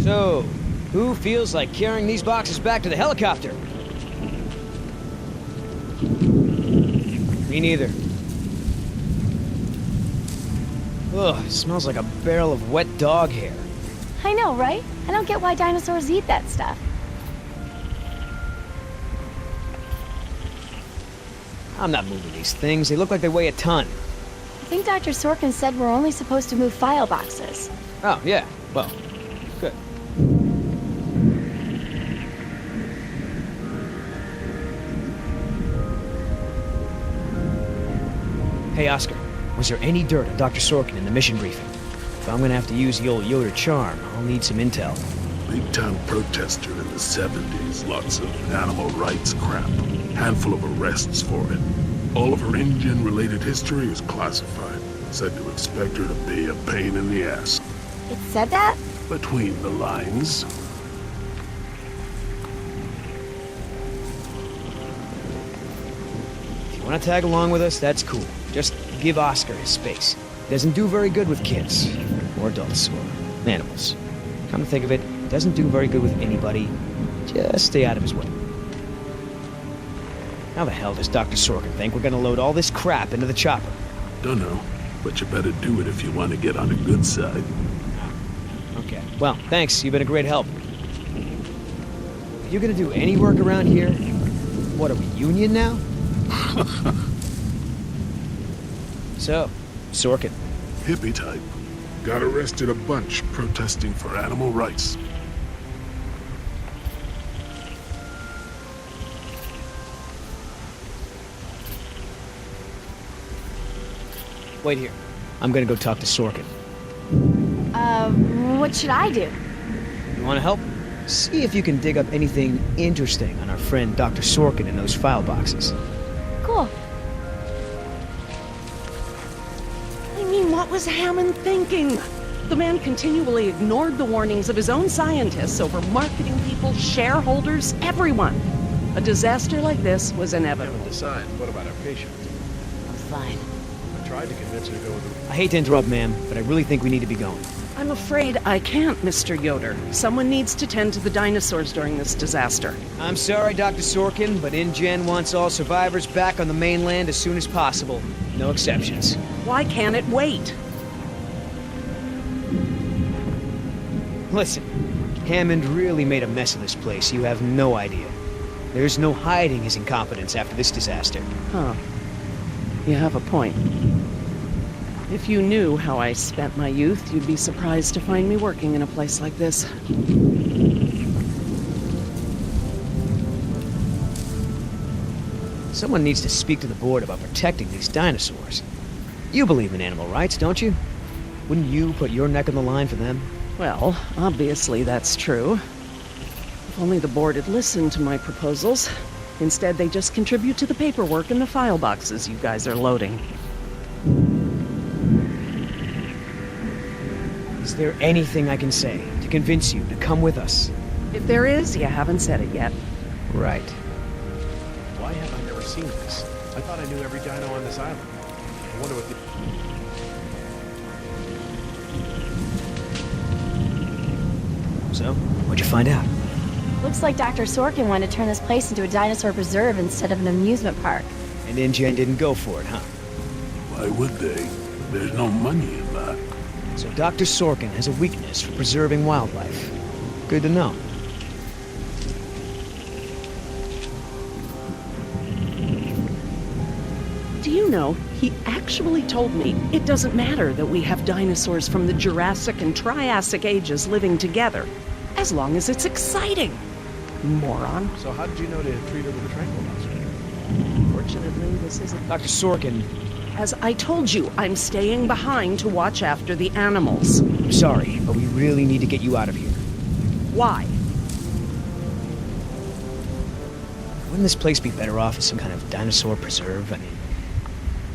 So, who feels like carrying these boxes back to the helicopter? Me neither. Ugh, it smells like a barrel of wet dog hair. I know, right? I don't get why dinosaurs eat that stuff. I'm not moving these things. They look like they weigh a ton. I think Dr. Sorkin said we're only supposed to move file boxes. Oh, yeah. Well, good. Hey, Oscar. Was there any dirt on Dr. Sorkin in the mission briefing? If I'm gonna have to use the old Yoder charm, I'll need some intel. Big-time protester in the 70s. Lots of animal rights crap. Handful of arrests for it. All of her InGen-related history is classified. Said to expect her to be a pain in the ass. It said that? Between the lines. If you want to tag along with us, that's cool. Just give Oscar his space. Doesn't do very good with kids. Or adults, or animals. Come to think of it, doesn't do very good with anybody. Just stay out of his way. How the hell does Dr. Sorkin think we're gonna load all this crap into the chopper? Dunno, but you better do it if you want to get on the good side. Okay, well, thanks. You've been a great help. Are you gonna do any work around here? What, are we union now? So, Sorkin. Hippie type. Got arrested a bunch protesting for animal rights. Wait here. I'm gonna go talk to Sorkin. What should I do? You wanna help? See if you can dig up anything interesting on our friend Dr. Sorkin in those file boxes. Cool. I mean, what was Hammond thinking? The man continually ignored the warnings of his own scientists over marketing people, shareholders, everyone. A disaster like this was inevitable. Decide. What about our patient? I'm fine. I tried to convince her to go with I hate to interrupt, ma'am, but I really think we need to be going. I'm afraid I can't, Mr. Yoder. Someone needs to tend to the dinosaurs during this disaster. I'm sorry, Dr. Sorkin, but InGen wants all survivors back on the mainland as soon as possible. No exceptions. Why can't it wait? Listen, Hammond really made a mess of this place. You have no idea. There's no hiding his incompetence after this disaster. Huh. You have a point. If you knew how I spent my youth, you'd be surprised to find me working in a place like this. Someone needs to speak to the board about protecting these dinosaurs. You believe in animal rights, don't you? Wouldn't you put your neck on the line for them? Well, obviously that's true. If only the board had listened to my proposals. Instead, they just contribute to the paperwork in the file boxes you guys are loading. Is there anything I can say to convince you to come with us? If there is, you haven't said it yet. Right. Why have I never seen this? I thought I knew every dino on this island. I wonder what the... So, what'd you find out? Looks like Dr. Sorkin wanted to turn this place into a dinosaur preserve instead of an amusement park. And InGen didn't go for it, huh? Why would they? There's no money in that. So Dr. Sorkin has a weakness for preserving wildlife. Good to know. Do you know, he actually told me it doesn't matter that we have dinosaurs from the Jurassic and Triassic ages living together, as long as it's exciting. Moron. So how did you know to treat her with a tranquilizer? Fortunately, this isn't... Dr. Sorkin, As I told you, I'm staying behind to watch after the animals. I'm sorry, but we really need to get you out of here. Why? Wouldn't this place be better off as some kind of dinosaur preserve? I mean,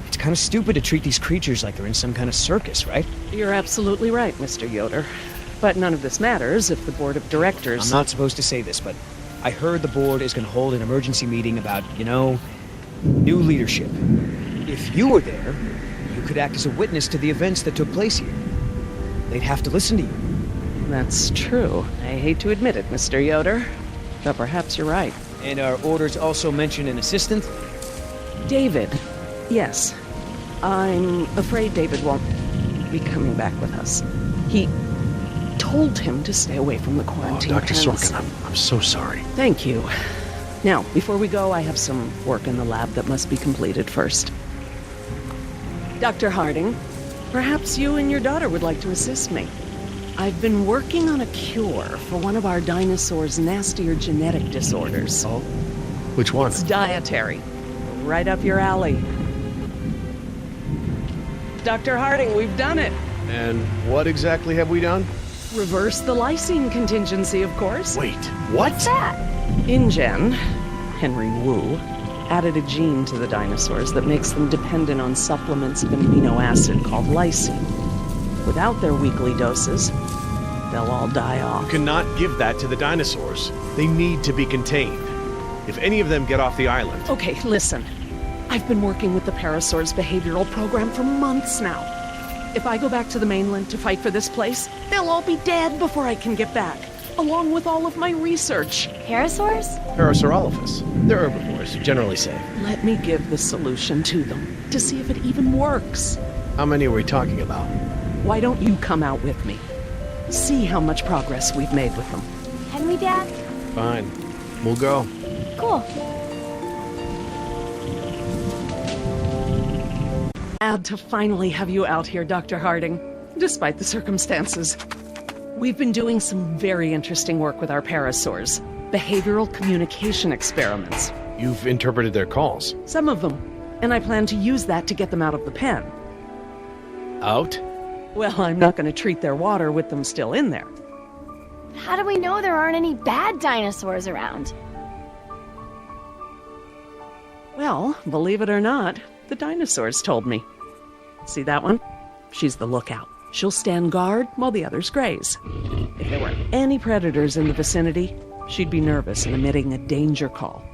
it's kind of stupid to treat these creatures like they're in some kind of circus, right? You're absolutely right, Mr. Yoder. But none of this matters if the board of directors... I'm not supposed to say this, but I heard the board is going to hold an emergency meeting about, you know, new leadership. If you were there, you could act as a witness to the events that took place here. They'd have to listen to you. That's true. I hate to admit it, Mr. Yoder, but perhaps you're right. And our orders also mention an assistant? David. Yes. I'm afraid David won't be coming back with us. He told him to stay away from the quarantine Dr. pens. Sorkin, I'm so sorry. Thank you. Now, before we go, I have some work in the lab that must be completed first. Dr. Harding, perhaps you and your daughter would like to assist me. I've been working on a cure for one of our dinosaurs' nastier genetic disorders. Oh? Which one? It's dietary. Right up your alley. Dr. Harding, we've done it. And what exactly have we done? Reverse the lysine contingency, of course. Wait, what? What's that? InGen, Henry Wu, added a gene to the dinosaurs that makes them dependent on supplements of an amino acid called lysine. Without their weekly doses, they'll all die off. You cannot give that to the dinosaurs. They need to be contained. If any of them get off the island... Okay, listen. I've been working with the Parasaur's behavioral program for months now. If I go back to the mainland to fight for this place, they'll all be dead before I can get back, along with all of my research. Parasaurs? Parasaurolophus. They're herbivores, generally safe. Let me give the solution to them, to see if it even works. How many are we talking about? Why don't you come out with me? See how much progress we've made with them. Can we, Dad? Fine. We'll go. Cool. Glad to finally have you out here, Dr. Harding, despite the circumstances. We've been doing some very interesting work with our parasaurs. Behavioral communication experiments. You've interpreted their calls. Some of them. And I plan to use that to get them out of the pen. Out? Well, I'm not going to treat their water with them still in there. How do we know there aren't any bad dinosaurs around? Well, believe it or not, the dinosaurs told me. See that one? She's the lookout. She'll stand guard while the others graze. If there were any predators in the vicinity, she'd be nervous and emitting a danger call.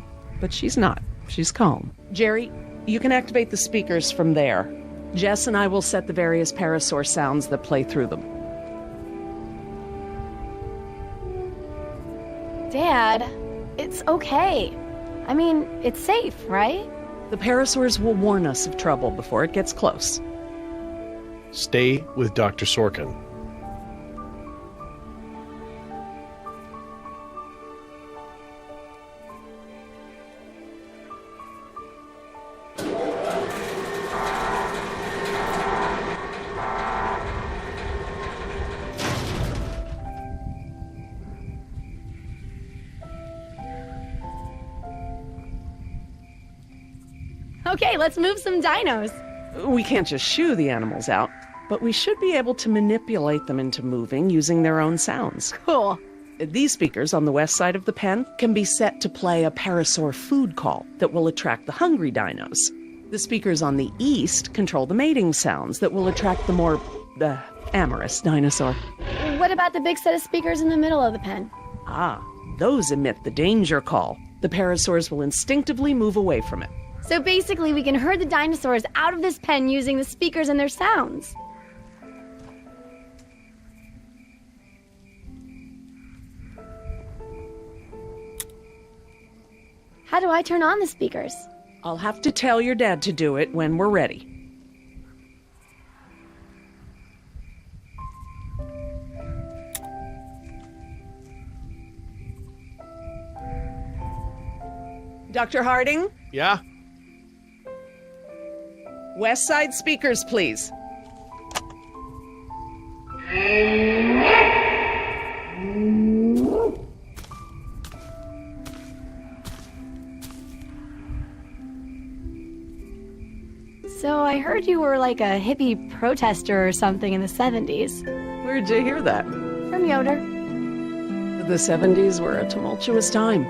But she's not. She's calm. Jerry, you can activate the speakers from there. Jess and I will set the various parasaur sounds that play through them. Dad, it's okay. I mean, it's safe, right? The parasaurs will warn us of trouble before it gets close. Stay with Dr. Sorkin. Okay, let's move some dinos. We can't just shoo the animals out, but we should be able to manipulate them into moving using their own sounds. Cool. These speakers on the west side of the pen can be set to play a parasaur food call that will attract the hungry dinos. The speakers on the east control the mating sounds that will attract the more, amorous dinosaur. What about the big set of speakers in the middle of the pen? Ah, those emit the danger call. The parasaurs will instinctively move away from it. So basically, we can herd the dinosaurs out of this pen using the speakers and their sounds. How do I turn on the speakers? I'll have to tell your dad to do it when we're ready. Dr. Harding? Yeah? West side speakers, please. So I heard you were like a hippie protester or something in the 70s. Where'd you hear that? From Yoder. The 70s were a tumultuous time.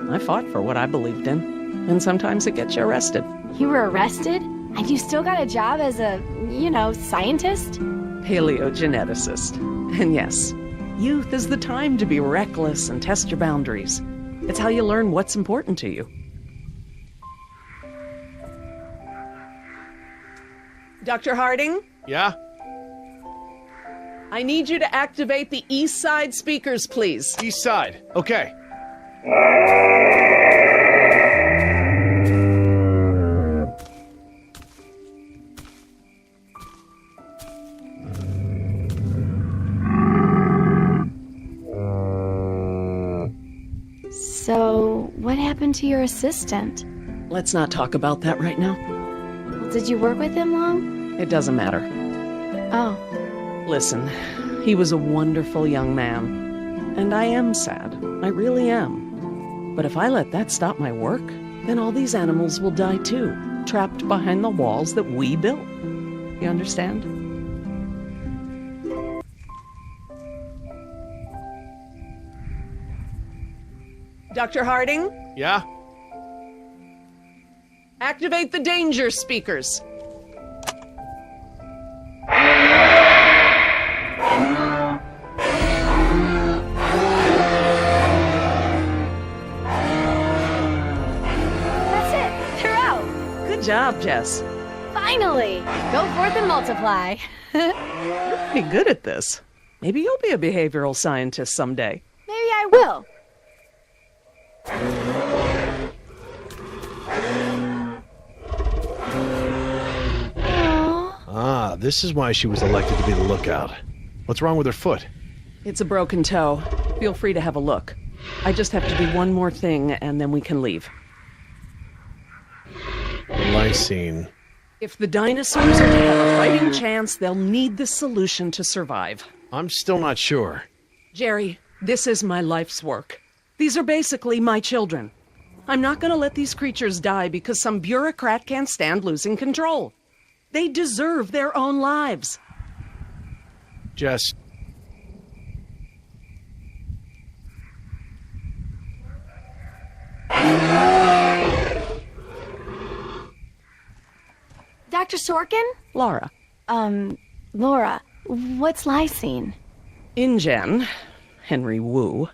I fought for what I believed in, and sometimes it gets you arrested. You were arrested? And you still got a job as a, scientist? Paleogeneticist. And yes, youth is the time to be reckless and test your boundaries. It's how you learn what's important to you. Dr. Harding? Yeah? I need you to activate the east side speakers, please. East side. Okay. So, what happened to your assistant? Let's not talk about that right now. Well, did you work with him long? It doesn't matter. Oh, Listen, he was a wonderful young man. And I am sad. I really am. But if I let that stop my work, then all these animals will die too, trapped behind the walls that we built. You understand? Dr. Harding, Yeah? activate the danger speakers. that's it. They're out. Good job, Jess. Finally. Go forth and multiply. You're pretty good at this. Maybe you'll be a behavioral scientist someday. Maybe I will. Aw. Ah, this is why she was elected to be the lookout. What's wrong with her foot? It's a broken toe. Feel free to have a look. I just have to do one more thing, and then we can leave. Lysine. If the dinosaurs are to have a fighting chance, they'll need this solution to survive. I'm still not sure. Jerry, this is my life's work. These are basically my children. I'm not going to let these creatures die because some bureaucrat can't stand losing control. They deserve their own lives. Jess, Dr. Sorkin? Laura, Laura, what's lysine? InGen, Henry Wu,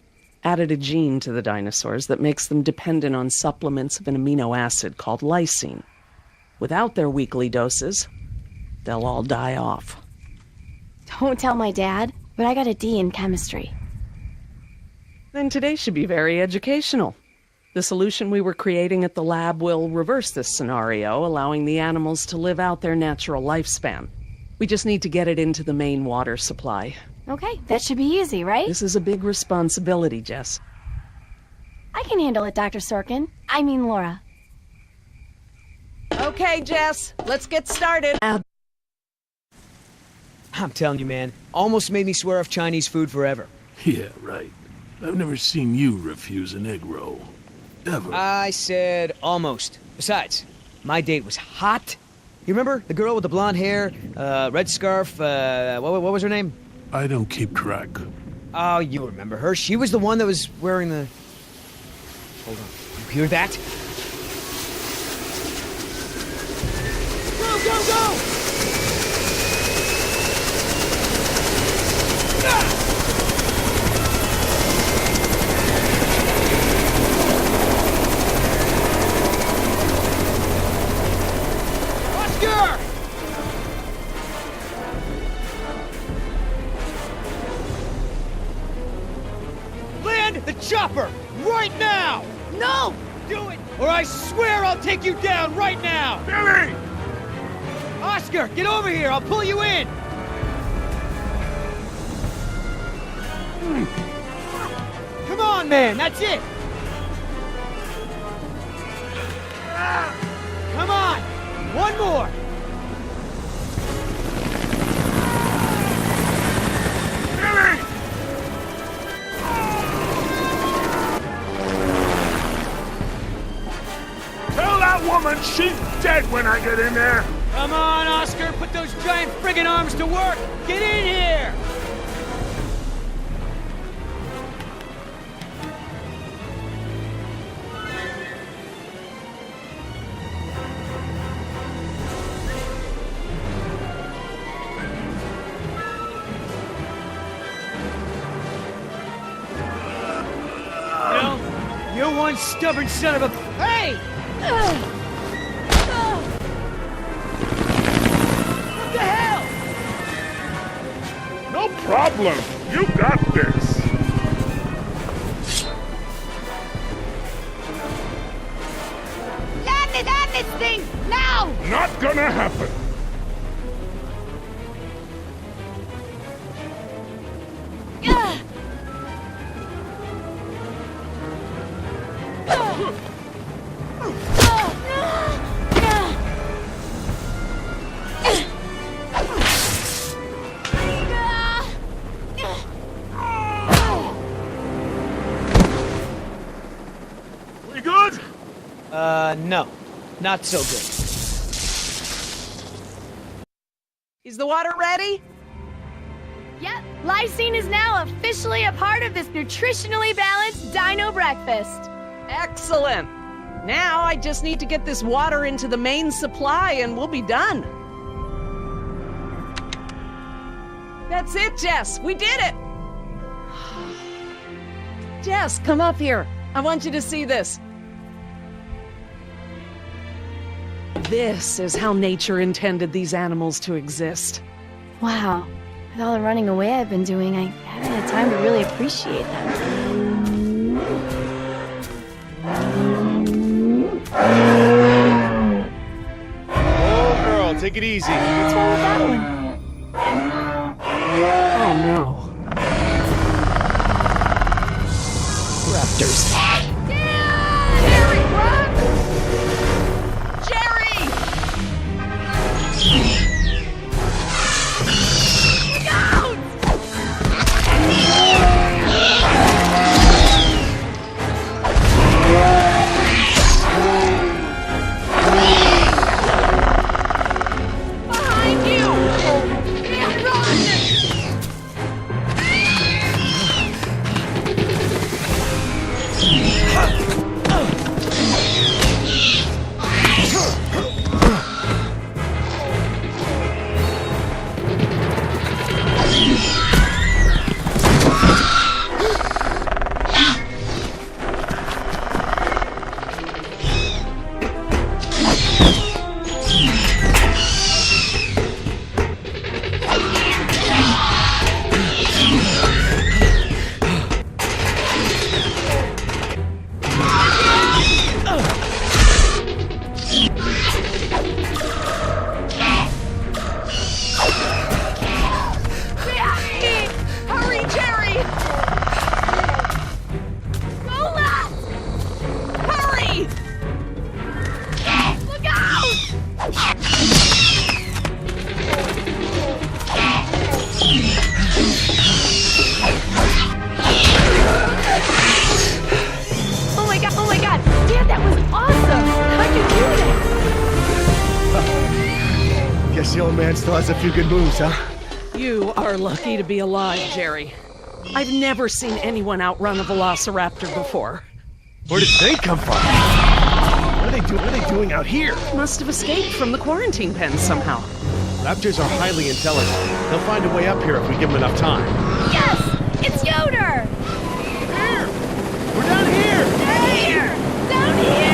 added a gene to the dinosaurs that makes them dependent on supplements of an amino acid called lysine. Without their weekly doses, they'll all die off. Don't tell my dad, but I got a D in chemistry. Then today should be very educational. The solution we were creating at the lab will reverse this scenario, allowing the animals to live out their natural lifespan. We just need to get it into the main water supply. Okay, that should be easy, right? This is a big responsibility, Jess. I can handle it, Dr. Sorkin. I mean Laura. Okay, Jess, let's get started. I'm telling you, man, almost made me swear off Chinese food forever. Yeah, right. I've never seen you refuse an egg roll. Ever. I said almost. Besides, my date was hot. You remember? The girl with the blonde hair, red scarf, what was her name? I don't keep track. Oh, you remember her. She was the one that was wearing the... Hold on. You hear that? Go, go, go! Oscar! Land the chopper right now! No! Do it, or I swear I'll take you down right now! Billy! Oscar, get over here! I'll pull you in! Come on, man! That's it! Come on! One more! Billy! Tell that woman she's dead when I get in there! Come on, Oscar! Put those giant friggin' arms to work! Get in here! You're one stubborn son of a... Hey! What the hell? No problem. You got this. Land it on this thing! Now! Not gonna happen. We good? No. Not so good. Is the water ready? Yep, lysine is now officially a part of this nutritionally balanced dino breakfast. Excellent. Now I just need to get this water into the main supply and we'll be done. That's it, Jess. We did it. Jess, come up here. I want you to see this. This is how nature intended these animals to exist. Wow, with all the running away I've been doing, I haven't had time to really appreciate them. Oh, girl, take it easy. What's wrong with that one? Oh no. Raptors. Jerry, run! Jerry! Look out! Behind you! Yeah, run! Hurry, Jerry! Go left! Hurry! Look out! Oh my god, Dad, that was awesome! How'd you do that? Guess the old man still has a few good moves, huh? You are lucky to be alive, Jerry. I've never seen anyone outrun a velociraptor before. Where did they come from? What are they doing out here? Must have escaped from the quarantine pen somehow. Raptors are highly intelligent. They'll find a way up here if we give them enough time. Yes! It's Yoder! We're down here! Down here! Down here!